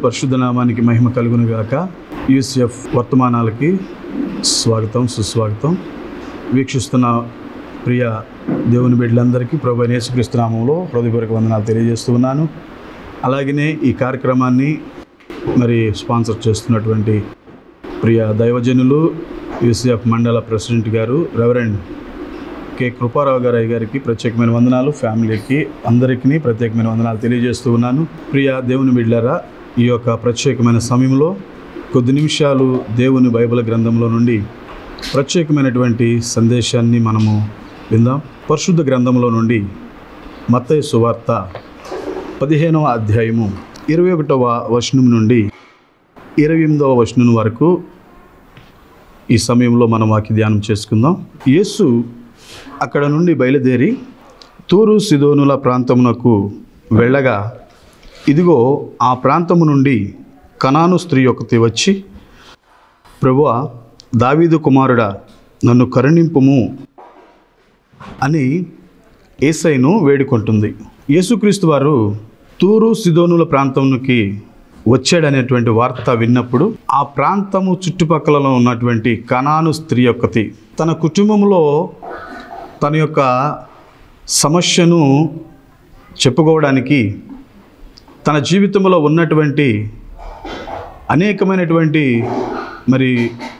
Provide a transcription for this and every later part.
పరిశుద్ధ నామానికి మహిమ కలుగును గాక. యూసీఎఫ్ వర్తమానాలకి స్వాగతం, సుస్వాగతం. వీక్షిస్తున్న ప్రియ దేవుని బిడ్డలందరికీ ప్రభువైన యేసుక్రీస్తు నామములో హృదయపూర్వక వందనాలు తెలియజేస్తూ ఉన్నాను. అలాగనే ఈ కార్యక్రమాన్ని స్పాన్సర్ చేస్తున్నటువంటి ప్రియ దైవజనులు యూసీఎఫ్ మండల ప్రెసిడెంట్ గారు రెవరెండ్ కె కృపారావు గారికి ప్రత్యేకమైన వందనాలు, ఫ్యామిలీకి అందరికీ ప్రత్యేకమైన వందనాలు తెలియజేస్తూ ఉన్నాను. ప్రియ దేవుని బిడ్డలారా, ఈ యొక్క ప్రత్యేకమైన సమయంలో కొద్ది నిమిషాలు దేవుని బైబిల్ గ్రంథంలో నుండి ప్రత్యేకమైనటువంటి సందేశాన్ని మనము విందాం. పరిశుద్ధ గ్రంథంలో నుండి మత్తయి సువార్త 15వ అధ్యాయము 21వ వచనం నుండి 28వ వచనం వరకు ఈ సమయంలో మనం వాక్య ధ్యానం చేసుకుందాం. యేసు అక్కడ నుండి బయలుదేరి తూరు సిదోనుల ప్రాంతమునకు వెళ్ళగా, ఇదిగో ఆ ప్రాంతము నుండి కనాను స్త్రీ ఒకటి వచ్చి, ప్రభువా, దావీదు కుమారుడా, నన్ను కరుణింపుము అని యేసయ్యను వేడుకుంటుంది. యేసుక్రీస్తు వారు తూరు సిదోనుల ప్రాంతంకి వచ్చాడనేటువంటి వార్త విన్నప్పుడు ఆ ప్రాంతము చుట్టుపక్కలలో ఉన్నటువంటి కనాను స్త్రీ ఒకటి తన కుటుంబంలో తన యొక్క సమస్యను చెప్పుకోవడానికి, తన జీవితంలో ఉన్నటువంటి అనేకమైనటువంటి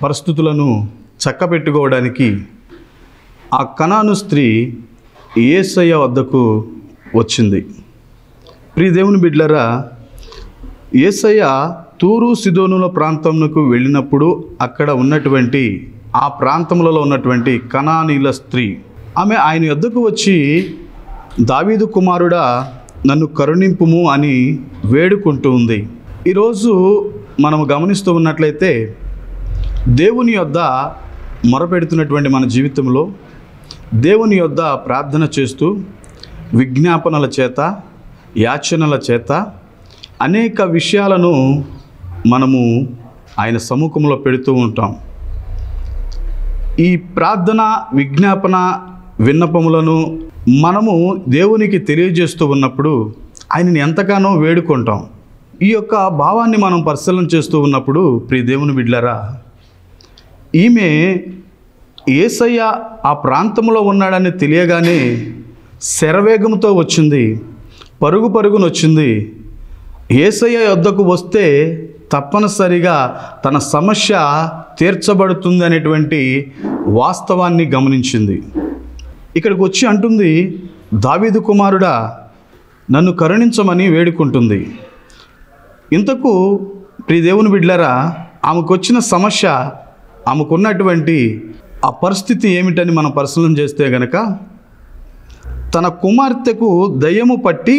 పరిస్థితులను చక్కబెట్టుకోవడానికి ఆ కనాను స్త్రీ యేసయ్య వద్దకు వచ్చింది. ప్రియ దేవుని బిడ్డలారా, యేసయ్య తూరు సిదోనుల ప్రాంతంకు వెళ్ళినప్పుడు అక్కడ ఉన్నటువంటి ఆ ప్రాంతంలో ఉన్నటువంటి కనానీల స్త్రీ ఆమె ఆయన యొద్దకు వచ్చి, దావీదు కుమారుడా, నన్ను కరుణింపుము అని వేడుకుంటూ ఉంది. ఈరోజు మనము గమనిస్తూ ఉన్నట్లయితే దేవుని యొద్ద మొరపెడుతున్నటువంటి మన జీవితంలో దేవుని యొద్ద ప్రార్థన చేస్తూ విజ్ఞాపనల చేత, యాచనల చేత అనేక విషయాలను మనము ఆయన సముఖంలో పెడుతూ ఉంటాం. ఈ ప్రార్థన, విజ్ఞాపన, విన్నపములను మనము దేవునికి తెలియజేస్తూ ఉన్నప్పుడు ఆయనని ఎంతగానో వేడుకుంటాం. ఈ యొక్క భావాన్ని మనం పరిశీలన చేస్తూ ఉన్నప్పుడు ప్రియ దేవుని బిడ్డలారా, ఈమె యేసయ్య ఆ ప్రాంతంలో ఉన్నాడని తెలియగానే శరవేగంతో వచ్చింది, పరుగు పరుగున వచ్చింది. యేసయ్య యొద్దకు వస్తే తప్పనిసరిగా తన సమస్య తీర్చబడుతుంది అనేటువంటి వాస్తవాన్ని గమనించింది. ఇక్కడికి వచ్చి అంటుంది, దావీదు కుమారుడా, నన్ను కరుణించమని వేడుకుంటుంది. ఇంతకు ప్రియ దేవుని బిడ్డలారా, ఆమెకు వచ్చిన సమస్య, ఆమెకున్నటువంటి ఆ పరిస్థితి ఏమిటని మనం పరిశీలన చేస్తే గనక, తన కుమార్తెకు దయ్యము పట్టి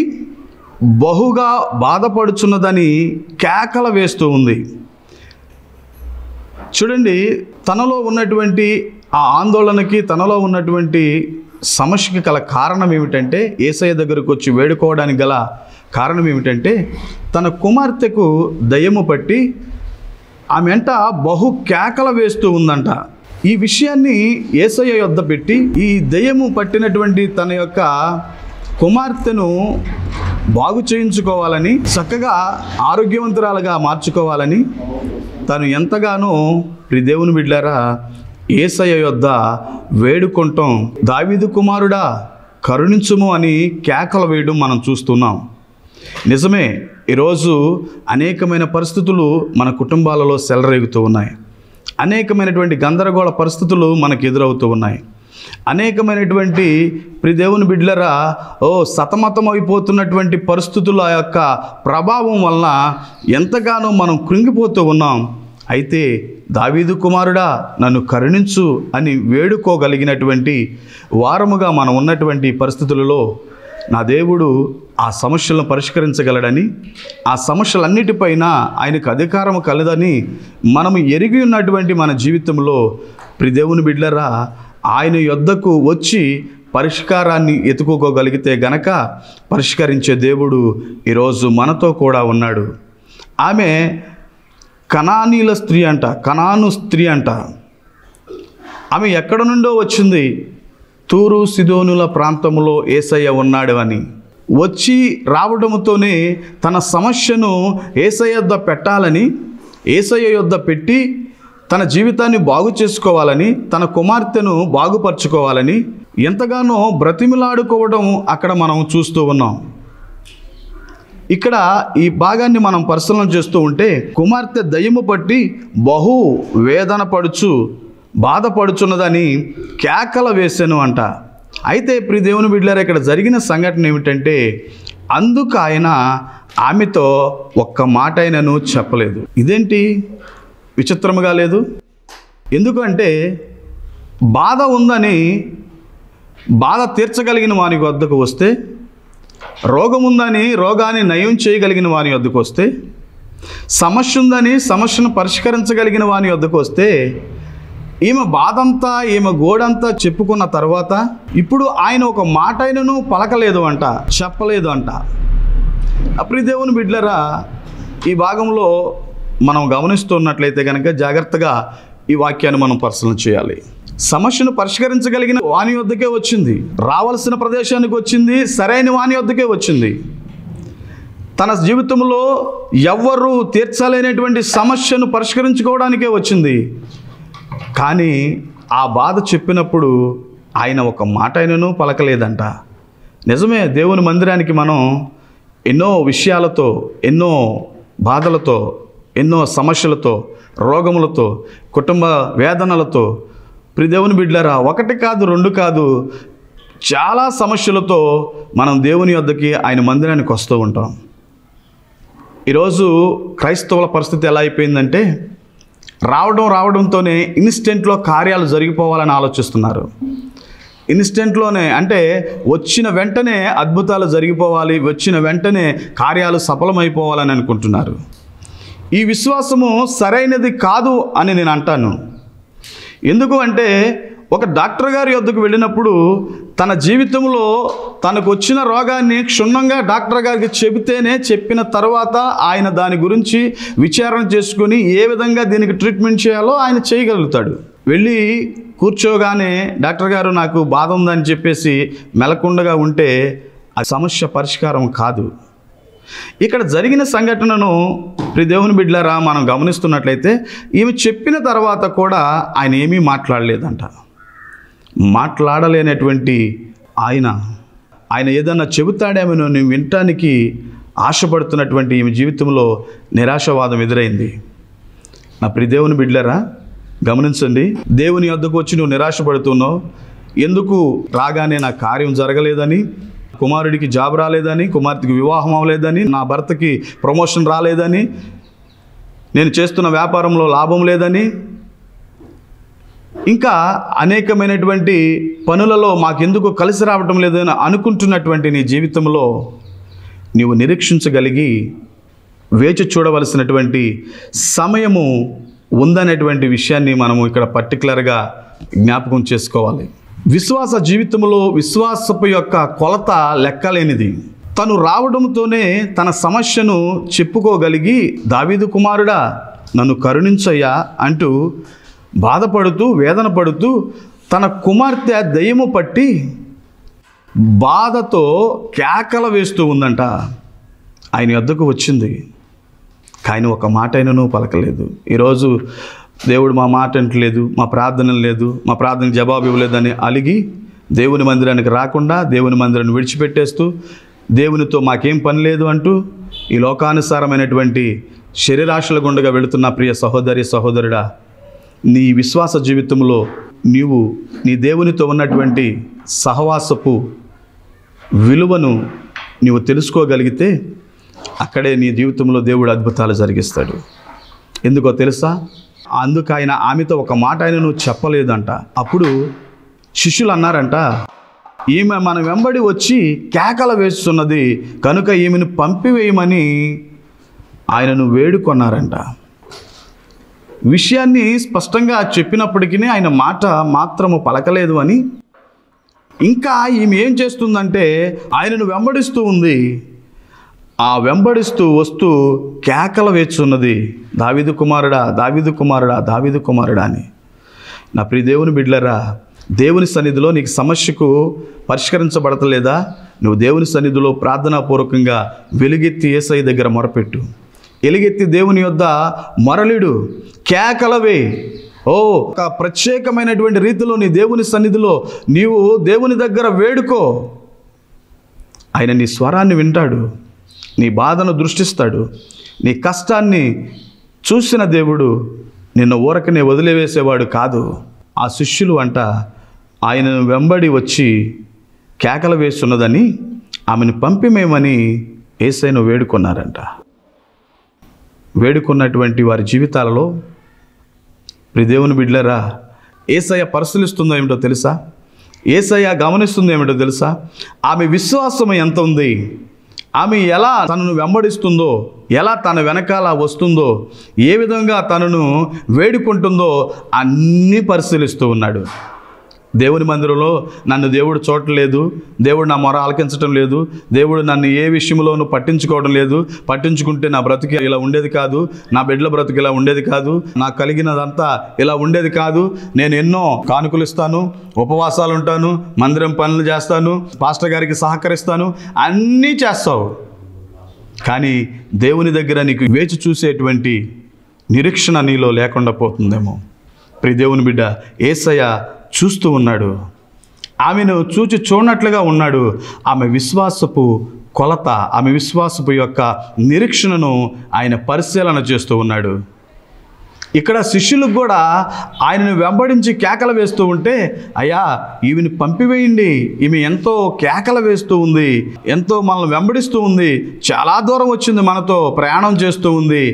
బహుగా బాధపడుచున్నదని కేకల వేస్తూ ఉంది. చూడండి, తనలో ఉన్నటువంటి ఆ ఆందోళనకి, తనలో ఉన్నటువంటి సమస్యకి గల కారణం ఏమిటంటే, యేసయ్య దగ్గరకు వచ్చి వేడుకోవడానికి గల కారణం ఏమిటంటే, తన కుమార్తెకు దయ్యము పట్టి ఆమె అంట బహు కేకల వేస్తూ ఉందంట. ఈ విషయాన్ని యేసయ్య యొద్ద పెట్టి, ఈ దయ్యము పట్టినటువంటి తన యొక్క కుమార్తెను బాగు చేయించుకోవాలని, చక్కగా ఆరోగ్యవంతురాలుగా మార్చుకోవాలని తను ఎంతగానో ప్రియ దేవుని బిడ్డలారా యేసయ్య యొద్ద వేడుకుంటాం. దావీదు కుమారుడా, కరుణించుము అని కేకలు వేయడం మనం చూస్తున్నాం. నిజమే, ఈరోజు అనేకమైన పరిస్థితులు మన కుటుంబాలలో చెలరేగుతూ ఉన్నాయి. అనేకమైనటువంటి గందరగోళ పరిస్థితులు మనకు ఎదురవుతూ ఉన్నాయి. అనేకమైనటువంటి ప్రియ దేవుని బిడ్డలారా, సతమతం అయిపోతున్నటువంటి పరిస్థితుల యొక్క ప్రభావం వలన ఎంతగానో మనం కృంగిపోతూ ఉన్నాం. అయితే దావీదు కుమారుడా, నన్ను కరుణించు అని వేడుకోగలిగినటువంటి వారముగా మనం ఉన్నటువంటి పరిస్థితులలో నా దేవుడు ఆ సమస్యలను పరిష్కరించగలడని, ఆ సమస్యలన్నిటిపైన ఆయనకు అధికారం కలదని మనము ఎరిగి ఉన్నటువంటి మన జీవితంలో ప్రియ దేవుని బిడ్డలారా, ఆయన యొద్దకు వచ్చి పరిష్కారాన్ని ఎత్తుకోగలిగితే గనక పరిష్కరించే దేవుడు ఈరోజు మనతో కూడా ఉన్నాడు. ఆమె కనానీల స్త్రీ అంట, కనాను స్త్రీ అంట. ఆమె ఎక్కడ నుండో వచ్చింది, తూరు సిదోనుల ప్రాంతంలో యేసయ్య ఉన్నాడు అని. వచ్చి రావడంతోనే తన సమస్యను యేసయ్య యొద్ద పెట్టాలని, యేసయ్య యొద్ద పెట్టి తన జీవితాన్ని బాగు చేసుకోవాలని, తన కుమార్తెను బాగుపరచుకోవాలని ఎంతగానో బ్రతిమిలాడుకోవడం అక్కడ మనం చూస్తూ ఉన్నాం. ఇక్కడ ఈ భాగాన్ని మనం పరిశీలన చేస్తూ ఉంటే, కుమార్తె దయ్యము పట్టి బహు వేదన పడుచు బాధపడుచున్నదని కేకల వేసెను అంట. అయితే ప్రియ దేవుని బిడ్డలారా, ఇక్కడ జరిగిన సంఘటన ఏమిటంటే, అందుకు ఆయన ఆమెతో ఒక్క మాట అయినను చెప్పలేదు. ఇదేంటి విచిత్రముగా లేదు? ఎందుకంటే బాధ ఉందని బాధ తీర్చగలిగిన వాని వద్దకు వస్తే, రోగం ఉందని రోగాన్ని నయం చేయగలిగిన వాని వద్దకు వస్తే, సమస్య ఉందని సమస్యను పరిష్కరించగలిగిన వాని వద్దకు వస్తే, ఈమె బాధంతా ఈమె గోడంతా చెప్పుకున్న తర్వాత ఇప్పుడు ఆయన ఒక మాట అయినను పలకలేదు అంట, చెప్పలేదు అంట. ప్రియ దేవుని బిడ్డలారా, ఈ భాగంలో మనం గమనిస్తున్నట్లయితే కనుక జాగ్రత్తగా ఈ వాక్యాన్ని మనం పరిశీలన చేయాలి. సమస్యను పరిష్కరించగలిగిన వాని వద్దకే వచ్చింది, రావాల్సిన ప్రదేశానికి వచ్చింది, సరైన వాని వద్దకే వచ్చింది. తన జీవితంలో ఎవ్వరూ తీర్చలేనటువంటి సమస్యను పరిష్కరించుకోవడానికే వచ్చింది. కానీ ఆ బాధ చెప్పినప్పుడు ఆయన ఒక మాట అయినను పలకలేదంట. నిజమే, దేవుని మందిరానికి మనం ఎన్నో విషయాలతో, ఎన్నో బాధలతో, ఎన్నో సమస్యలతో, రోగములతో, కుటుంబ వేదనలతో, ప్రియ దేవుని బిడ్డలారా, ఒకటి కాదు రెండు కాదు, చాలా సమస్యలతో మనం దేవుని వద్దకి ఆయన మందిరానికి వస్తూ ఉంటాం. ఈరోజు క్రైస్తవుల పరిస్థితి ఎలా అయిపోయిందంటే, రావడంతోనే ఇన్స్టెంట్లో కార్యాలు జరిగిపోవాలని ఆలోచిస్తున్నారు. ఇన్స్టెంట్లోనే అంటే వచ్చిన వెంటనే అద్భుతాలు జరిగిపోవాలి, వచ్చిన వెంటనే కార్యాలు సఫలమైపోవాలని అనుకుంటున్నారు. ఈ విశ్వాసము సరైనది కాదు అని నేను అంటాను. ఎందుకు అంటే, ఒక డాక్టర్ గారి వద్దకు వెళ్ళినప్పుడు తన జీవితంలో తనకు వచ్చిన రోగాన్ని క్షుణ్ణంగా డాక్టర్ గారికి చెబితేనే, చెప్పిన తర్వాత ఆయన దాని గురించి విచారణ చేసుకొని ఏ విధంగా దీనికి ట్రీట్మెంట్ చేయాలో ఆయన చేయగలుగుతాడు. వెళ్ళి కూర్చోగానే డాక్టర్ గారు నాకు బాధ ఉందని చెప్పేసి మెలకుండగా ఉంటే ఆ సమస్య పరిష్కారం కాదు. ఇక్కడ జరిగిన సంఘటనను ప్రియ దేవుని బిడ్డలారా మనం గమనిస్తున్నట్లయితే, ఈమె చెప్పిన తర్వాత కూడా ఆయన ఏమీ మాట్లాడలేదంట. మాట్లాడలేనటువంటి ఆయన ఏదన్నా చెబుతాడేమో నేను వినటానికి ఆశపడుతున్నటువంటి ఈమె జీవితంలో నిరాశవాదం ఎదురైంది. నా ప్రియ దేవుని బిడ్డలారా గమనించండి, దేవుని వద్దకు వచ్చి నువ్వు నిరాశపడుతున్నావు. ఎందుకు? రాగానే నా కార్యం జరగలేదని, కుమారుడికి జాబ్ రాలేదని, కుమార్తెకి వివాహం అవ్వలేదని, నా భర్తకి ప్రమోషన్ రాలేదని, నేను చేస్తున్న వ్యాపారంలో లాభం లేదని, ఇంకా అనేకమైనటువంటి పనులలో మాకెందుకు కలిసి రావటం లేదని అనుకుంటున్నటువంటి నీ జీవితంలో నీవు నిరీక్షించగలిగి వేచి చూడవలసినటువంటి సమయము ఉందనేటువంటి విషయాన్ని మనము ఇక్కడ పర్టికులర్గా జ్ఞాపకం చేసుకోవాలి. విశ్వాస జీవితంలో విశ్వాసపు యొక్క కొలత లెక్కలేనిది. తను రావడంతోనే తన సమస్యను చెప్పుకోగలిగి, దావీదు కుమారుడా నన్ను కరుణించయ్యా అంటూ బాధపడుతూ వేదన పడుతూ తన కుమార్తె దయ్యము పట్టి బాధతో కేకల వేస్తూ ఉందంట. ఆయన వద్దకు వచ్చింది, కానీ ఒక మాట అయినను పలకలేదు. ఈరోజు దేవుడు మా మాట అంటలేదు, మా ప్రార్థన లేదు, మా ప్రార్థనకు జవాబు ఇవ్వలేదని అలిగి దేవుని మందిరానికి రాకుండా దేవుని మందిరాన్ని విడిచిపెట్టేస్తూ దేవునితో మాకేం పని లేదు అంటూ ఈ లోకానుసారమైనటువంటి శరీరాశల గుండగా వెళుతున్న ప్రియ సహోదరి సహోదరుడా, నీ విశ్వాస జీవితంలో నీవు నీ దేవునితో ఉన్నటువంటి సహవాసపు విలువను నీవు తెలుసుకోగలిగితే అక్కడే నీ జీవితంలో దేవుడు అద్భుతాలు జరిగిస్తాడు. ఎందుకో తెలుసా? అందుకు ఆయన ఆమెతో ఒక మాట ఆయన నువ్వు చెప్పలేదంట. అప్పుడు శిష్యులు అన్నారంట, ఈమె మన వెంబడి వచ్చి కేకల వేస్తున్నది కనుక ఈమెను పంపివేయమని ఆయనను వేడుకొన్నారంట. విషయాన్ని స్పష్టంగా చెప్పినప్పటికీ ఆయన మాట మాత్రము పలకలేదు అని, ఇంకా ఈమె ఏం చేస్తుందంటే ఆయనను వెంబడిస్తూ ఉంది. ఆ వెంబడిస్తూ వస్తూ కేకలు వేస్తున్నది, దావీదు కుమారుడా, దావీదు కుమారుడా, దావీదు కుమారుడా అని. నా ప్రియ దేవుని బిడ్డలారా, దేవుని సన్నిధిలో నీకు సమస్యకు పరిష్కరించబడతలేదా? నువ్వు దేవుని సన్నిధిలో ప్రార్థనాపూర్వకంగా వెలుగెత్తి యేసయ్య దగ్గర మొరపెట్టు. ఎలుగెత్తి దేవుని యొద్ద మొరలిడు, కేకలవే. ఒక ప్రత్యేకమైనటువంటి రీతిలో నీ దేవుని సన్నిధిలో నీవు దేవుని దగ్గర వేడుకో. ఆయన నీ స్వరాన్ని వింటాడు, నీ బాధను దృష్టిస్తాడు. నీ కష్టాన్ని చూసిన దేవుడు నిన్ను ఊరకనే వదిలివేసేవాడు కాదు. ఆ శిష్యులు అంట ఆయనను వెంబడి వచ్చి కేకలు వేస్తున్నదని ఆమెను పంపిమేమని యేసయ్యను వేడుకున్నారంట. వేడుకున్నటువంటి వారి జీవితాలలో దేవుని బిడ్డలారా, యేసయ్య పరిశీలిస్తుందో ఏమిటో తెలుసా? యేసయ్య గమనిస్తుందో ఏమిటో తెలుసా? ఆమె విశ్వాసం ఎంత ఉంది, ఆమె ఎలా తనను వెంబడిస్తుందో, ఎలా తన వెనకాల వస్తుందో, ఏ విధంగా తనను వేడుకుంటుందో అన్నీ పరిశీలిస్తూ ఉన్నాడు. దేవుని మందిరంలో నన్ను దేవుడు చూడలేదు, దేవుడు నా మొర ఆలకించడం లేదు, దేవుడు నన్ను ఏ విషయంలోనూ పట్టించుకోవడం లేదు, పట్టించుకుంటే నా బ్రతుకు ఇలా ఉండేది కాదు, నా బిడ్డల బ్రతుకు ఇలా ఉండేది కాదు, నాకు కలిగినదంతా ఇలా ఉండేది కాదు, నేను ఎన్నో కానుకలు ఇస్తాను, ఉపవాసాలు ఉంటాను, మందిరం పనులు చేస్తాను, పాస్టర్ గారికి సహకరిస్తాను, అన్నీ చేస్తావు, కానీ దేవుని దగ్గర నీకు వేచి చూసేటువంటి నిరీక్షణ నీలో లేకుండా పోతుందేమో. ప్రియ దేవుని బిడ్డ, యేసయ్య చూస్తూ ఉన్నాడు. ఆమెను చూడనట్లుగా ఉన్నాడు. ఆమె విశ్వాసపు కొలత, ఆమె విశ్వాసపు యొక్క నిరీక్షణను ఆయన పరిశీలన చేస్తూ ఉన్నాడు. ఇక్కడ శిష్యులకు కూడా ఆయనను వెంబడించి కేకలు వేస్తూ ఉంటే, అయ్యా ఈమెను పంపివేయండి, ఈమె ఎంతో కేకలు వేస్తూ ఉంది, ఎంతో మనల్ని వెంబడిస్తూ ఉంది, చాలా దూరం వచ్చింది, మనతో ప్రయాణం చేస్తూ ఉంది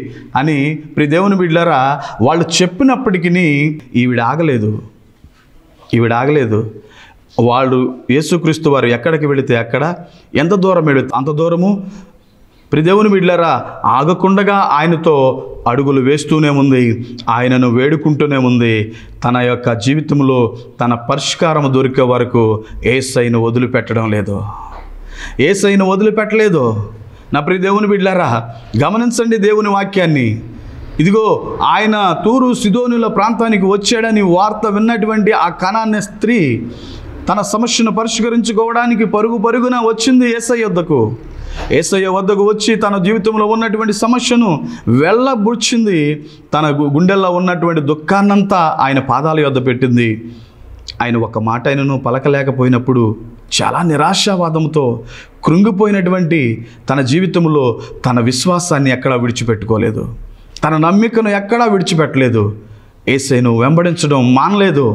అని ప్రియ దేవుని బిడ్డలారా వాళ్ళు చెప్పినప్పటికీ ఈవిడ ఆగలేదు. వాళ్ళు యేసుక్రీస్తు వారు ఎక్కడికి వెళితే అక్కడ, ఎంత దూరం వెళితే అంత దూరము ప్రియ దేవుని బిడ్డలారా ఆగకుండగా ఆయనతో అడుగులు వేస్తూనే ఉంది, ఆయనను వేడుకుంటూనే ఉంది. తన యొక్క జీవితంలో తన పరిష్కారం దొరికే వరకు యేసయ్యను వదిలిపెట్టలేదు. నా ప్రియ దేవుని బిడ్డలారా గమనించండి దేవుని వాక్యాన్ని. ఇదిగో ఆయన తూరు సిదోనుల ప్రాంతానికి వచ్చాడని వార్త విన్నటువంటి ఆ కనాన్య స్త్రీ తన సమస్యను పరిష్కరించుకోవడానికి పరుగున వచ్చింది యేసయ్య వద్దకు వచ్చి తన జీవితంలో ఉన్నటువంటి సమస్యను వెళ్ళబుచ్చింది. తన గుండెల్లో ఉన్నటువంటి దుఃఖాన్నంతా ఆయన పాదాల యొద్ద పెట్టింది. ఆయన ఒక మాట ఆయనను పలకలేకపోయినప్పుడు చాలా నిరాశావాదంతో కృంగిపోయినటువంటి తన జీవితంలో తన విశ్వాసాన్ని ఎక్కడా విడిచిపెట్టుకోలేదు, తన నమ్మికను ఎక్కడా విడిచిపెట్టలేదు. యేసయ్యను వెంబడించడం మానలేదు.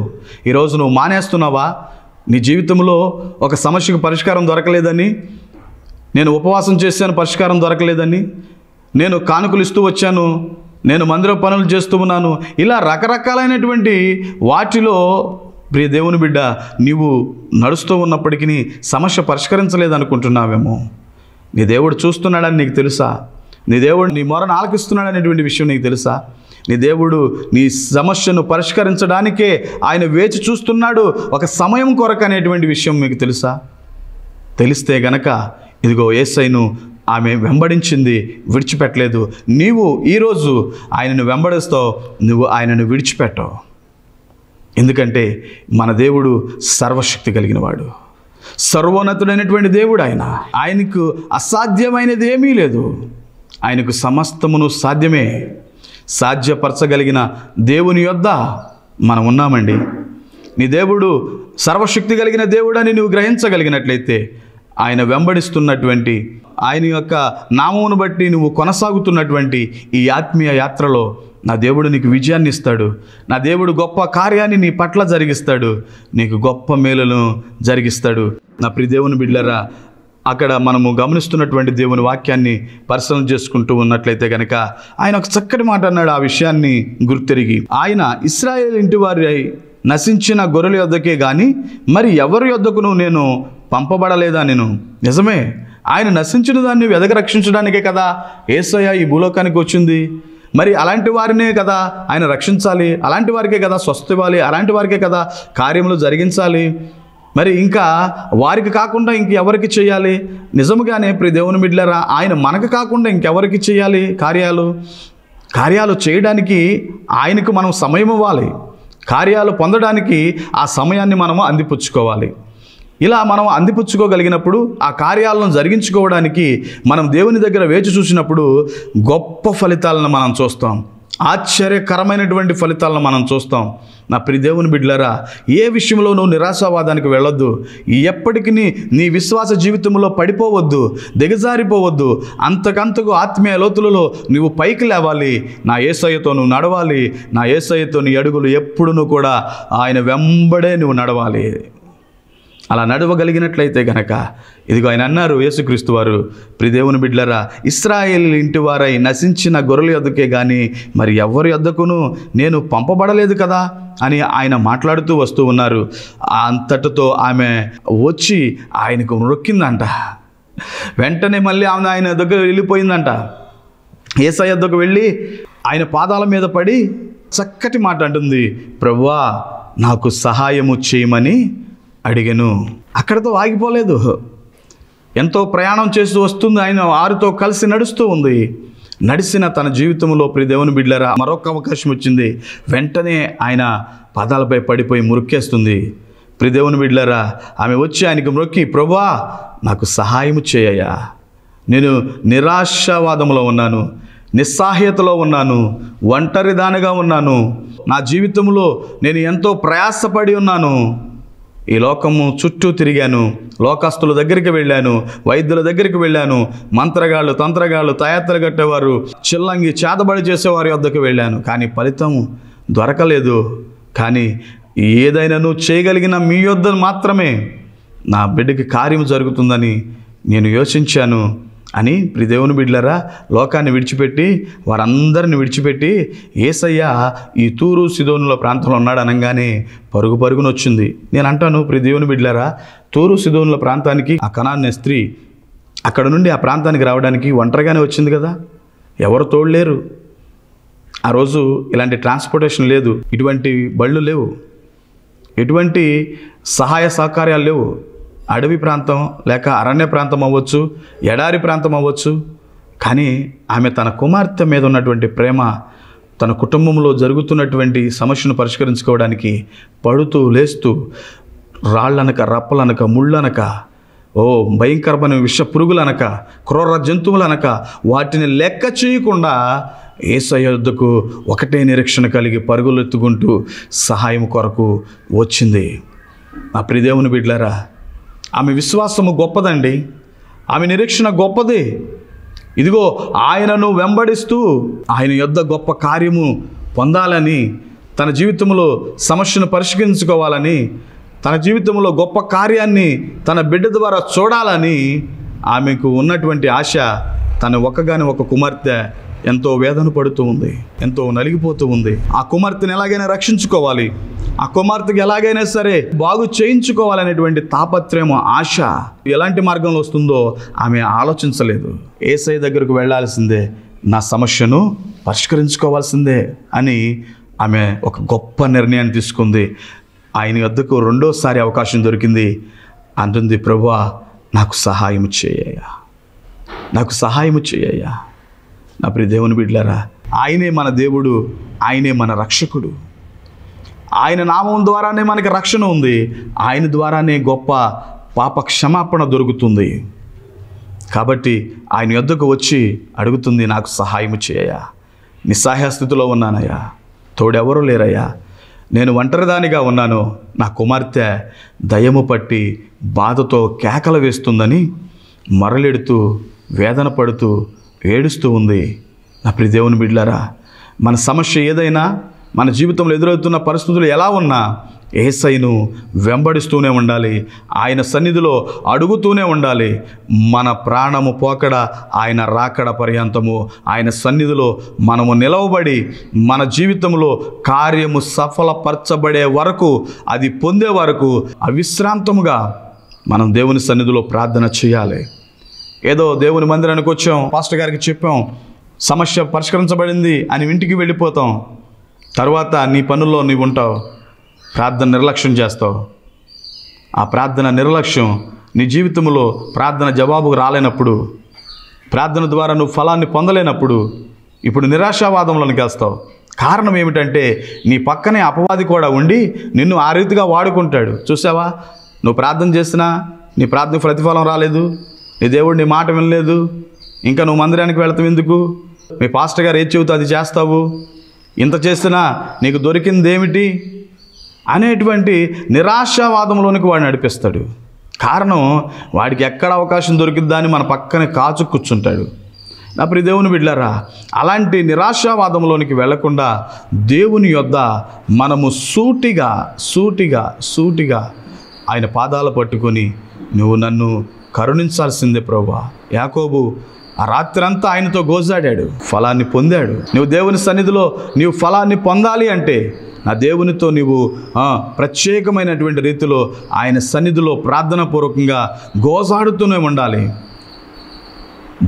ఈరోజు నువ్వు మానేస్తున్నావా? నీ జీవితంలో ఒక సమస్యకు పరిష్కారం దొరకలేదని, నేను ఉపవాసం చేశాను పరిష్కారం దొరకలేదని, నేను కానుకలు ఇస్తూ వచ్చాను, నేను మందిర పనులు చేస్తూ ఉన్నాను, ఇలా రకరకాలైనటువంటి వాటిలో ప్రియ దేవుని బిడ్డ నీవు నడుస్తూ ఉన్నప్పటికీ సమస్య పరిష్కరించలేదనుకుంటున్నావేమో. నీ దేవుడు చూస్తున్నాడని నీకు తెలుసా? నీ దేవుడు నీ మొరను ఆలకిస్తున్నాడు అనేటువంటి విషయం నీకు తెలుసా? నీ దేవుడు నీ సమస్యను పరిష్కరించడానికే ఆయన వేచి చూస్తున్నాడు, ఒక సమయం కొరకు అనేటువంటి విషయం మీకు తెలుసా? తెలిస్తే గనక ఇదిగో యేసయ్యను ఆమె వెంబడించింది, విడిచిపెట్టలేదు. నీవు ఈరోజు ఆయనను వెంబడిస్తావు, నువ్వు ఆయనను విడిచిపెట్టవు. ఎందుకంటే మన దేవుడు సర్వశక్తి కలిగినవాడు, సర్వోన్నతుడైనటువంటి దేవుడు. ఆయనకు అసాధ్యమైనది ఏమీ లేదు, ఆయనకు సమస్తమును సాధ్యమే. సాధ్యపరచగలిగిన దేవుని యొద్ద మనం ఉన్నామండి. నీ దేవుడు సర్వశక్తి కలిగిన దేవుడని నువ్వు గ్రహించగలిగినట్లయితే, ఆయన వెంబడిస్తున్నటువంటి ఆయన యొక్క నామమును బట్టి నువ్వు కొనసాగుతున్నటువంటి ఈ ఆత్మీయ యాత్రలో నా దేవుడు నీకు విజయాన్ని ఇస్తాడు. నా దేవుడు గొప్ప కార్యాన్ని నీ పట్ల జరిగిస్తాడు, నీకు గొప్ప మేలును జరిగిస్తాడు. నా ప్రియ దేవుని బిడ్డలారా, అక్కడ మనము గమనిస్తున్నటువంటి దేవుని వాక్యాన్ని పరిశీలన చేసుకుంటూ ఉన్నట్లయితే కనుక ఆయన ఒక చక్కటి మాట అన్నాడు. ఆ విషయాన్ని గుర్తెరిగి, ఆయన ఇశ్రాయేలు ఇంటి వారి నశించిన గొర్రెల యొద్దకే కానీ మరి ఎవరి యొద్దకును నేను పంపబడలేదా? నేను నిజమే, ఆయన నశించిన దాన్ని వెదక రక్షించడానికే కదా యేసయ్య ఈ భూలోకానికి వచ్చింది. మరి అలాంటి వారినే కదా ఆయన రక్షించాలి, అలాంటి వారికే కదా స్వస్థ ఇవ్వాలి, అలాంటి వారికే కదా కార్యములు జరిగించాలి. మరి ఇంకా వారికి కాకుండా ఇంకెవరికి చేయాలి? నిజముగానే ప్రియ దేవుని బిడ్డలారా, ఆయన మనకు కాకుండా ఇంకెవరికి చేయాలి కార్యాలు చేయడానికి? ఆయనకు మనం సమయం ఇవ్వాలి, కార్యాలు పొందడానికి ఆ సమయాన్ని మనము అందిపుచ్చుకోవాలి. ఇలా మనం అందిపుచ్చుకోగలిగినప్పుడు ఆ కార్యాలను జరిగించుకోవడానికి మనం దేవుని దగ్గర వేచి చూసినప్పుడు గొప్ప ఫలితాలను మనం చూస్తాం. ఆశ్చర్యకరమైనటువంటి ఫలితాలను మనం చూస్తాం. నా ప్రియ దేవుని బిడ్డలారా, ఏ విషయంలో నువ్వు నిరాశావాదానికి వెళ్ళొద్దు. ఎప్పటికీ నీ విశ్వాస జీవితంలో పడిపోవద్దు, దిగజారిపోవద్దు. అంతకంతకు ఆత్మీయ లోతులలో నువ్వు పైకి లేవాలి. నా యేసయ్యతో నువ్వు నడవాలి. నా యేసయ్యతో నీ అడుగులు ఎప్పుడునూ కూడా ఆయన వెంబడే నువ్వు నడవాలి. అలా నడవగలిగినట్లయితే గనక ఇదిగో ఆయన అన్నారు, యేసుక్రీస్తు వారు, ప్రియ దేవుని బిడ్డలారా, ఇశ్రాయేలు ఇంటి వారై నశించిన గొర్రెల యొద్దకే కానీ మరి ఎవరి యొద్దకును నేను పంపబడలేదు కదా అని ఆయన మాట్లాడుతూ వస్తూ ఉన్నారు. అంతటితో ఆమె వచ్చి ఆయనకు మొక్కిందంట. వెంటనే మళ్ళీ ఆమె ఆయన దగ్గర వెళ్ళిపోయిందంట. యేసయ్య యొద్దకు వెళ్ళి ఆయన పాదాల మీద పడి చక్కటి మాట అంటుంది, ప్రభువా నాకు సహాయము చేయమని అడిగెను. అక్కడితో ఆగిపోలేదు. ఎంతో ప్రయాణం చేస్తూ వస్తుంది. ఆయన వారితో కలిసి నడుస్తూ ఉంది. నడిచిన తన జీవితంలో ప్రియ దేవుని బిడ్డలారా మరొక అవకాశం వచ్చింది. వెంటనే ఆయన పాదాలపై పడిపోయి మురికేస్తుంది. ప్రియ దేవుని బిడ్డలారా ఆమె వచ్చి ఆయనకు మొక్కి, ప్రభువా నాకు సహాయము చేయయ్యా, నేను నిరాశావాదంలో ఉన్నాను, నిస్సహాయతలో ఉన్నాను, ఒంటరిదానిగా ఉన్నాను, నా జీవితంలో నేను ఎంతో ప్రయాసపడి ఉన్నాను, ఈ లోకము చుట్టూ తిరిగాను, లోకస్తుల దగ్గరికి వెళ్ళాను, వైద్యుల దగ్గరికి వెళ్ళాను, మంత్రగాళ్ళు తంత్రగాళ్ళు తాయెత్తలు కట్టేవారు చిల్లంగి చేతబడి చేసేవారి వద్దకు వెళ్ళాను, కానీ ఫలితం దొరకలేదు. కానీ ఏదైనా నువ్వు చేయగలిగిన మీ యొద్ద మాత్రమే నా బిడ్డకి కార్యం జరుగుతుందని నేను యోచించాను అని ప్రియ దేవుని బిడ్డలారా లోకాన్ని విడిచిపెట్టి వారందరిని విడిచిపెట్టి యేసయ్య ఈ తూరు సిదోనుల ప్రాంతంలో ఉన్నాడు అనగానే పరుగు పరుగున వచ్చింది. నేను అంటాను ప్రియ దేవుని బిడ్డలారా, తూరు సిదోనుల ప్రాంతానికి ఆ కనాన్య స్త్రీ అక్కడ నుండి ఆ ప్రాంతానికి రావడానికి ఒంటరిగానే వచ్చింది కదా, ఎవరు తోడలేరు. ఆ రోజు ఇలాంటి ట్రాన్స్పోర్టేషన్ లేదు, ఇటువంటి బళ్ళు లేవు, ఎటువంటి సహాయ సహకార్యాలు లేవు. అడవి ప్రాంతం లేక అరణ్య ప్రాంతం అవ్వచ్చు, ఎడారి ప్రాంతం అవ్వచ్చు. కానీ ఆమె తన కుమార్తె మీద ఉన్నటువంటి ప్రేమ, తన కుటుంబంలో జరుగుతున్నటువంటి సమస్యను పరిష్కరించుకోవడానికి పడుతూ లేస్తూ రాళ్ళనక రప్పలనక ముళ్ళనక భయంకరమైన విష పురుగులనక క్రూర జంతువులనక వాటిని లెక్క చేయకుండా యేసయ్య యొద్దకు ఒకటే నిరీక్షణ కలిగి పరుగులు ఎత్తుకుంటూ సహాయం కొరకు వచ్చింది. నా ప్రియ దేవుని బిడ్డలారా, ఆమె విశ్వాసము గొప్పదండి, ఆమె నిరీక్షణ గొప్పది. ఇదిగో ఆయనను వెంబడిస్తూ ఆయన యొద్ద గొప్ప కార్యము పొందాలని, తన జీవితంలో సమస్యను పరిష్కరించుకోవాలని, తన జీవితంలో గొప్ప కార్యాన్ని తన బిడ్డ ద్వారా చూడాలని ఆమెకు ఉన్నటువంటి ఆశ. తన ఒక్కగాని ఒక కుమార్తె ఎంతో వేదన పడుతూ ఉంది, ఎంతో నలిగిపోతూ ఉంది. ఆ కుమార్తెను ఎలాగైనా రక్షించుకోవాలి, ఆ కుమార్తెకి ఎలాగైనా సరే బాగు చేయించుకోవాలనేటువంటి తాపత్రయం, ఆశ ఎలాంటి మార్గంలో వస్తుందో ఆమె ఆలోచించలేదు. యేసయ్య దగ్గరకు వెళ్ళాల్సిందే, నా సమస్యను పరిష్కరించుకోవాల్సిందే అని ఆమె ఒక గొప్ప నిర్ణయాన్ని తీసుకుంది. ఆయన వద్దకు రెండోసారి అవకాశం దొరికింది. అంటుంది, ప్రభువా నాకు సహాయం చేయయ్యా, నాకు సహాయం చేయయ్యా. నా ప్రియ దేవుని బిడ్డలారా, ఆయనే మన దేవుడు, ఆయనే మన రక్షకుడు. ఆయన నామం ద్వారానే మనకి రక్షణ ఉంది, ఆయన ద్వారానే గొప్ప పాప క్షమాపణ దొరుకుతుంది. కాబట్టి ఆయన యొద్దకు వచ్చి అడుగుతుంది, నాకు సహాయం చేయయ్యా, నిస్సహాయ స్థితిలో ఉన్నానయ్యా, తోడెవరూ లేరయ్యా, నేను ఒంటరిదానిగా ఉన్నాను, నా కుమార్తె దయ్యము పట్టి బాధతో కేకలు వేస్తుందని మరలెడుతూ వేదన పడుతూ ఏడుస్తూ ఉంది. నా ప్రియ దేవుని బిడ్డలారా, మన సమస్య ఏదైనా, మన జీవితంలో ఎదురవుతున్న పరిస్థితులు ఎలా ఉన్నా యేసయ్యను వెంబడిస్తూనే ఉండాలి, ఆయన సన్నిధిలో అడుగుతూనే ఉండాలి. మన ప్రాణము పోకడ ఆయన రాకడ పర్యంతము ఆయన సన్నిధిలో మనము నిలవబడి మన జీవితంలో కార్యము సఫలపరచబడే వరకు, అది పొందే వరకు అవిశ్రాంతముగా మనం దేవుని సన్నిధిలో ప్రార్థన చేయాలి. ఏదో దేవుని మందిరానికి వచ్చాం, పాస్టర్ గారికి చెప్పాం, సమస్య పరిష్కరించబడింది అని ఇంటికి వెళ్ళిపోతాం. తర్వాత నీ పనుల్లో నీవు ఉంటావు, ప్రార్థన నిర్లక్ష్యం చేస్తావు. ఆ ప్రార్థన నిర్లక్ష్యం నీ జీవితంలో ప్రార్థన జవాబు రాలేనప్పుడు, ప్రార్థన ద్వారా నువ్వు ఫలాన్ని పొందలేనప్పుడు ఇప్పుడు నిరాశావాదంలోనికి వస్తావు. కారణం ఏమిటంటే నీ పక్కనే అపవాది కూడా ఉండి నిన్ను ఆ రీతిగా వాడుకుంటాడు. చూసావా, నువ్వు ప్రార్థన చేసినా నీ ప్రార్థన ప్రతిఫలం రాలేదు, నీ దేవుడు నీ మాట వినలేదు, ఇంకా నువ్వు మందిరానికి వెళ్తావు ఎందుకు, మీ పాస్టర్ గారు ఏది చెబుతా అది చేస్తావు, ఇంత చేసినా నీకు దొరికింది ఏమిటి అనేటువంటి నిరాశావాదంలోనికి వాడు నడిపిస్తాడు. కారణం వాడికి ఎక్కడ అవకాశం దొరికిద్దా అని మన పక్కనే కాచు కూర్చుంటాడు. నా ప్రియ దేవుని బిడ్డలారా, అలాంటి నిరాశావాదంలోనికి వెళ్లకుండా దేవుని యొద్ద మనము సూటిగా ఆయన పాదాలు పట్టుకొని, నువ్వు నన్ను కరుణించాల్సిందే ప్రభువా. యాకోబు ఆ రాత్రంతా ఆయనతో గోజాడాడు, ఫలాన్ని పొందాడు. నువ్వు దేవుని సన్నిధిలో నీవు ఫలాన్ని పొందాలి అంటే నా దేవునితో నీవు ప్రత్యేకమైనటువంటి రీతిలో ఆయన సన్నిధిలో ప్రార్థన పూర్వకంగా గోజాడుతూనే ఉండాలి.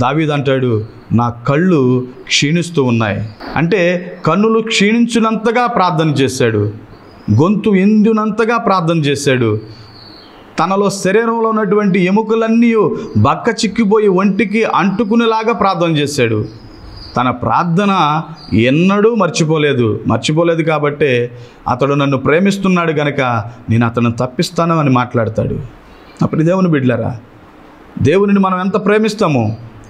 దావీదు అంటాడు, నా కళ్ళు క్షీణిస్తూ ఉన్నాయి అంటే కన్నులు క్షీణించినంతగా ప్రార్థన చేశాడు, గొంతు ఎండినంతగా ప్రార్థన చేశాడు. తనలో శరీరంలో ఉన్నటువంటి ఎముకలన్నీ బక్క చిక్కిపోయి ఒంటికి అంటుకునేలాగా ప్రార్థన చేశాడు. తన ప్రార్థన ఎన్నడూ మర్చిపోలేదు కాబట్టే అతడు నన్ను ప్రేమిస్తున్నాడు గనక నేను అతను తప్పిస్తాను అని మాట్లాడతాడు. అప్పుడు దేవుని బిడ్డలారా, దేవునిని మనం ఎంత ప్రేమిస్తామో,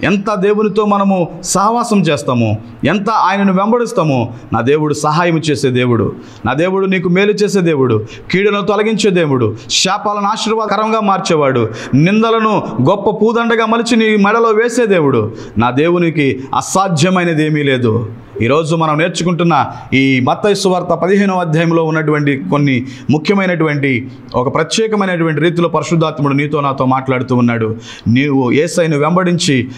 ఎంత దేవునితో మనము సహవాసం చేస్తామో, ఎంత ఆయనను వెంబడిస్తామో, నా దేవుడు సహాయం చేసే దేవుడు, నా దేవుడు నీకు మేలు చేసే దేవుడు, కీడును తొలగించే దేవుడు, శాపాలను ఆశీర్వాదకరంగా మార్చేవాడు, నిందలను గొప్ప పూదండగా మలిచి నీ మెడలో వేసే దేవుడు. నా దేవునికి అసాధ్యమైనది ఏమీ లేదు. ఈరోజు మనం నేర్చుకుంటున్న ఈ మత్తయి సువార్త 15వ అధ్యాయంలో ఉన్నటువంటి కొన్ని ముఖ్యమైనటువంటి ఒక ప్రత్యేకమైనటువంటి రీతిలో పరిశుద్ధాత్ముడు నీతో నాతో మాట్లాడుతూ ఉన్నాడు. నీవు యేసయ్యను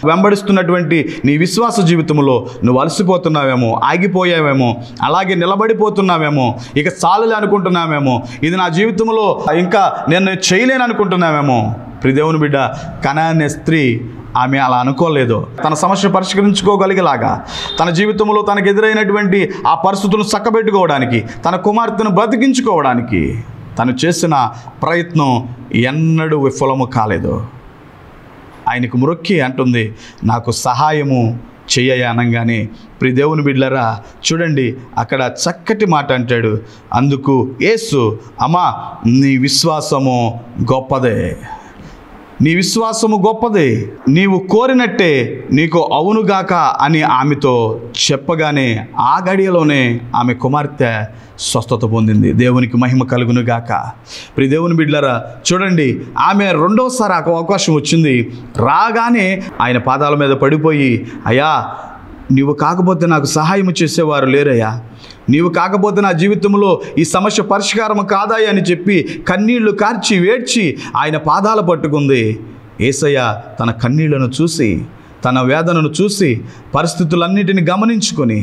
వెంబడిస్తున్నటువంటి నీ విశ్వాస జీవితంలో నువ్వు అలసిపోతున్నావేమో, ఆగిపోయావేమో, అలాగే నిలబడిపోతున్నావేమో, ఇక చాలులే అనుకుంటున్నావేమో, ఇది నా జీవితంలో ఇంకా నేను చేయలేను అనుకుంటున్నావేమో. ప్రియదేవుని బిడ్డ, కనానే స్త్రీ ఆమె అలా అనుకోలేదు. తన సమస్య పరిష్కరించుకోగలిగేలాగా, తన జీవితంలో తనకు ఎదురైనటువంటి ఆ పరిస్థితులను చక్కబెట్టుకోవడానికి, తన కుమార్తెను బ్రతికించుకోవడానికి తను చేసిన ప్రయత్నం ఎన్నడూ విఫలము కాలేదు. ఆయనకు మొక్కి అంటుంది, నాకు సహాయము చెయ్య అనగానే, ప్రియ దేవుని బిడ్డలారా చూడండి, అక్కడ చక్కటి మాట అంటాడు. అందుకు యేసు, అమ్మా నీ విశ్వాసము గొప్పదే, నీ విశ్వాసము గొప్పదే, నీవు కోరినట్టే నీకు అవునుగాక అని ఆమెతో చెప్పగానే ఆ గడియలోనే ఆమె కుమార్తె స్వస్థత పొందింది. దేవునికి మహిమ కలుగునుగాక. ప్రియ దేవుని బిడ్డలారా చూడండి, ఆమె రెండోసారి అవకాశం వచ్చింది. రాగానే ఆయన పాదాల మీద పడిపోయి, అయ్యా నీవు కాకపోతే నాకు సహాయం చేసేవారు లేరయ్యా, నీవు కాకపోతే నా జీవితంలో ఈ సమస్య పరిష్కారం కాదాయి అని చెప్పి కన్నీళ్లు కార్చి వేడ్చి ఆయన పాదాలు పట్టుకుంది. యేసయ్య తన కన్నీళ్లను చూసి, తన వేదనను చూసి, పరిస్థితులన్నిటిని గమనించుకొని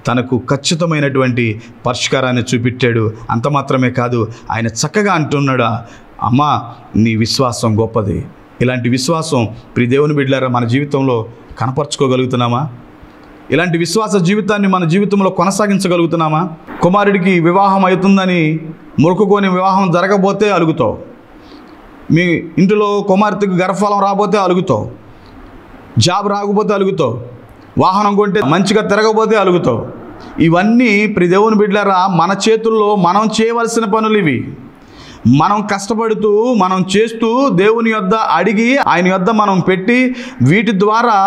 తనకు ఖచ్చితమైనటువంటి పరిష్కారాన్ని చూపెట్టాడు. అంత మాత్రమే కాదు, ఆయన చక్కగా అంటున్నాడు, అమ్మా నీ విశ్వాసం గొప్పది. ఇలాంటి విశ్వాసం ప్రియ దేవుని బిడ్డలారా మన జీవితంలో కనపరుచుకోగలుగుతున్నామా? ఇలాంటి విశ్వాస జీవితాన్ని మన జీవితంలో కొనసాగించగలుగుతున్నామా? కుమారుడికి వివాహం అవుతుందని మొక్కుకొని వివాహం జరగబోతే అలుగుతావు, మీ ఇంటిలో కుమార్తెకు గర్భఫలం రాబోతే అలుగుతావు, జాబ్ రాకపోతే అలుగుతావు, వాహనం కొంటే మంచిగా తిరగబోతే అలుగుతావు. ఇవన్నీ ప్రియ దేవుని బిడ్డలారా మన చేతుల్లో మనం చేయవలసిన పనులు ఇవి. మనం కష్టపడుతూ మనం చేస్తూ దేవుని యొద్ద అడిగి ఆయన యొద్ద మనం పెట్టి వీటి ద్వారా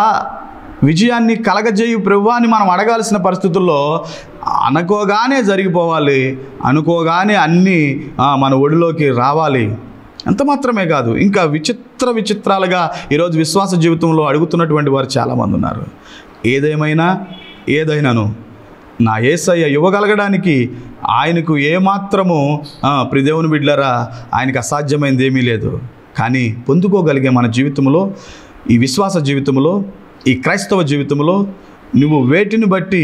విజయాన్ని కలగజేయు ప్రభువా అని మనం అడగాల్సిన పరిస్థితుల్లో అనుకోగానే జరిగిపోవాలి, అనుకోగానే అన్నీ మన ఒడిలోకి రావాలి. అంత మాత్రమే కాదు, ఇంకా విచిత్రాలుగా ఈరోజు విశ్వాస జీవితంలో అడుగుతున్నటువంటి వారు చాలామంది ఉన్నారు. ఏదైనాను నా యేసయ్య ఇవ్వగలగడానికి ఆయనకు ఏమాత్రము ప్రియ దేవుని బిడ్డలారా ఆయనకు అసాధ్యమైనది ఏమీ లేదు. కానీ పొందుకోగలిగే మన జీవితంలో, ఈ విశ్వాస జీవితంలో, ఈ క్రైస్తవ జీవితంలో నువ్వు వేటిని బట్టి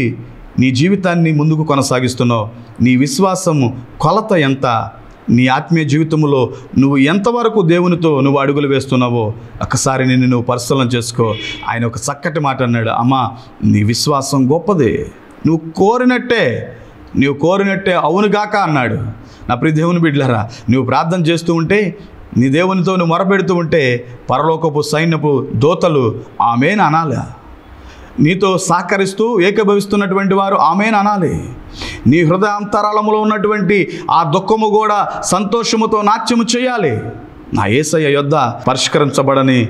నీ జీవితాన్ని ముందుకు కొనసాగిస్తున్నావు, నీ విశ్వాసము కొలత ఎంత, నీ ఆత్మీయ జీవితంలో నువ్వు ఎంతవరకు దేవునితో నువ్వు అడుగులు వేస్తున్నావో ఒక్కసారి నిన్ను నువ్వు పరిశీలన చేసుకో. ఆయన ఒక చక్కటి మాట అన్నాడు, అమ్మా నీ విశ్వాసం గొప్పదే, నువ్వు కోరినట్టే అవునుగాక అన్నాడు. నా ప్రియ దేవుని బిడ్డలారా, నువ్వు ప్రార్థన చేస్తూ ఉంటే, నీ దేవునితో నువ్వు మొరపెడుతూ ఉంటే పరలోకపు సైన్యపు దూతలు ఆమేన్ అనాలి. నీతో సహకరిస్తూ ఏకీభవిస్తున్నటువంటి వారు ఆమేన్ అనాలి. నీ హృదయాంతరాళములో ఉన్నటువంటి ఆ దుఃఖము కూడా సంతోషముతో నాట్యము చేయాలి. నా యేసయ్య యొద్ద పరిష్కరించబడని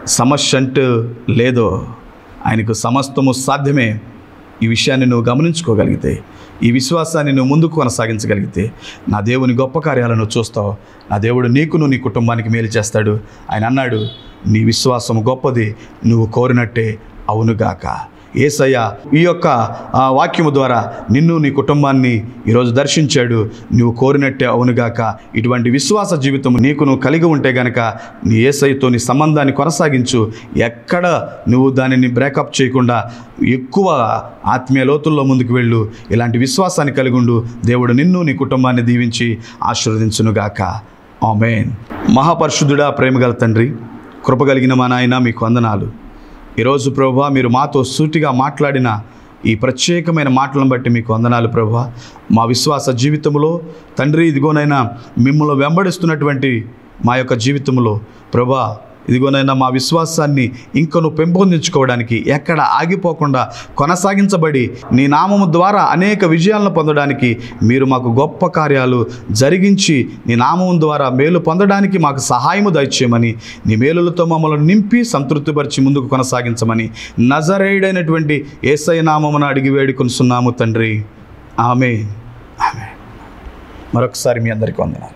సమస్య అంటూ లేదో, ఆయనకు సమస్తము సాధ్యమే. ఈ విషయాన్ని నువ్వు గమనించుకోగలిగితే, ఈ విశ్వాసాన్ని నువ్వు ముందుకు కొనసాగించగలిగితే, నా దేవుని గొప్ప కార్యాలను చూస్తావు. నా దేవుడు నీకును నీ కుటుంబానికి మేలు చేస్తాడు. ఆయన అన్నాడు, నీ విశ్వాసం గొప్పది, నువ్వు కోరినట్టే అవునుగాక. యేసయ్య ఈ యొక్క వాక్యము ద్వారా నిన్ను నీ కుటుంబాన్ని ఈరోజు దర్శించాడు. నువ్వు కోరినట్టే అవునుగాక. ఇటువంటి విశ్వాస జీవితం నీకు నువ్వు కలిగి ఉంటే గనక నీ యేసయ్యతో నీ సంబంధాన్ని కొనసాగించు. ఎక్కడ నువ్వు దానిని బ్రేకప్ చేయకుండా ఎక్కువ ఆత్మీయ లోతుల్లో ముందుకు వెళ్ళు. ఇలాంటి విశ్వాసాన్ని కలిగి ఉండు. దేవుడు నిన్ను నీ కుటుంబాన్ని దీవించి ఆశీర్వదించునుగాక. ఆమేన్. మహాపరిశుద్ధుడా, ప్రేమగల తండ్రి, కృపగలిగిన మా నాయన, మీకు వందనాలు. ఈరోజు ప్రభువా, మీరు మాతో సూటిగా మాట్లాడిన ఈ ప్రత్యేకమైన మాటలను బట్టి మీకు వందనాలు ప్రభువా. మా విశ్వాస జీవితంలో తండ్రి, ఇదిగోనైనా మిమ్మల్ని వెంబడిస్తున్నటువంటి మా యొక్క జీవితంలో ప్రభువా, ఇదిగోనైనా మా విశ్వాసాన్ని ఇంకను పెంపొందించుకోవడానికి, ఎక్కడ ఆగిపోకుండా కొనసాగించబడి నీ నామము ద్వారా అనేక విజయాలను పొందడానికి మీరు మాకు గొప్ప కార్యాలు జరిగించి నీ నామము ద్వారా మేలు పొందడానికి మాకు సహాయము దయచేయమని, నీ మేలులతో మమ్మల్ని నింపి సంతృప్తిపరిచి ముందుకు కొనసాగించమని నజరేయుడైనటువంటి యేసయ్య నామమున అడిగి వేడుకొనుచున్నాము తండ్రి. ఆమేన్. ఆమేన్. మరొకసారి మీ అందరికీ వందనాలు.